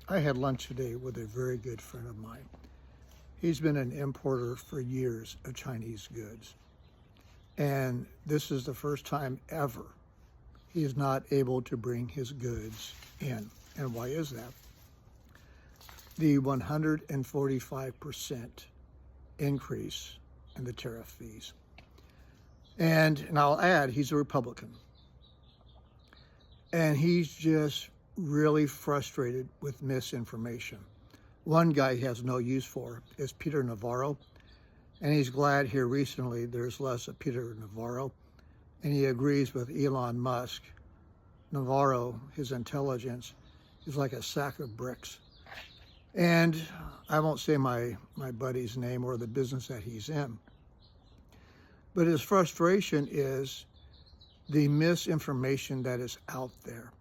I had lunch today with a very good friend of mine. He's been an importer for years of Chinese goods. And this is the first time ever he is not able to bring his goods in. And why is that? The 145% increase in the tariff fees. And I'll add, he's a Republican. And he's just really frustrated with misinformation. One guy he has no use for is Peter Navarro, and he's glad here recently there's less of Peter Navarro, and he agrees with Elon Musk. Navarro, his intelligence, is like a sack of bricks. And I won't say my buddy's name or the business that he's in, but his frustration is the misinformation that is out there.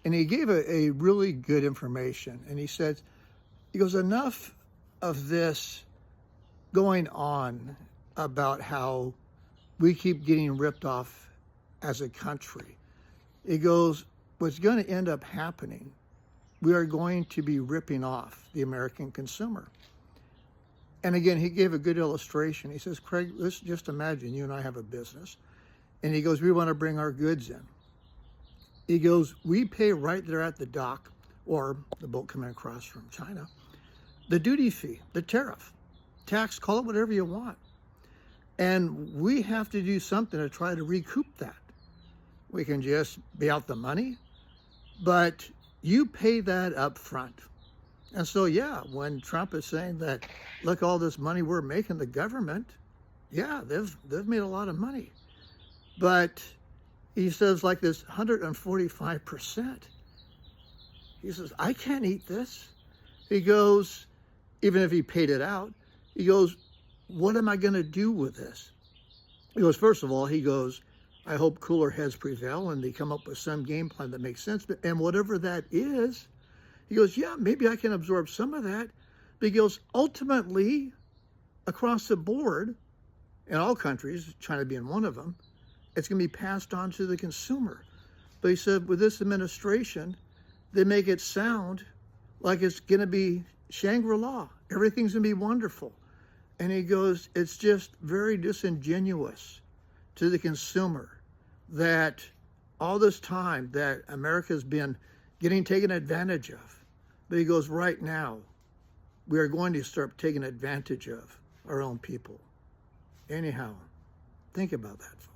And he gave a really good information. And he goes, enough of this going on about how we keep getting ripped off as a country. He goes, what's going to end up happening, we are going to be ripping off the American consumer. And again, he gave a good illustration. He says, Craig, let's just imagine you and I have a business. And he goes, we want to bring our goods in. He goes, we pay right there at the dock, or the boat coming across from China, the duty fee, the tariff, tax, call it whatever you want. And we have to do something to try to recoup that. We can just be out the money, but you pay that up front. And so, yeah, when Trump is saying that, look, all this money we're making, the government, yeah, they've made a lot of money. But he says, like this 145%. He says, I can't eat this. He goes, even if he paid it out, he goes, what am I going to do with this? He goes, first of all, he goes, I hope cooler heads prevail and they come up with some game plan that makes sense. And whatever that is, he goes, yeah, maybe I can absorb some of that. But he goes, ultimately, across the board, in all countries, China being one of them, it's going to be passed on to the consumer. But he said, with this administration, they make it sound like it's going to be Shangri-La. Everything's going to be wonderful. And he goes, it's just very disingenuous to the consumer that all this time that America's been getting taken advantage of. But he goes, right now, we are going to start taking advantage of our own people. Anyhow, think about that, folks.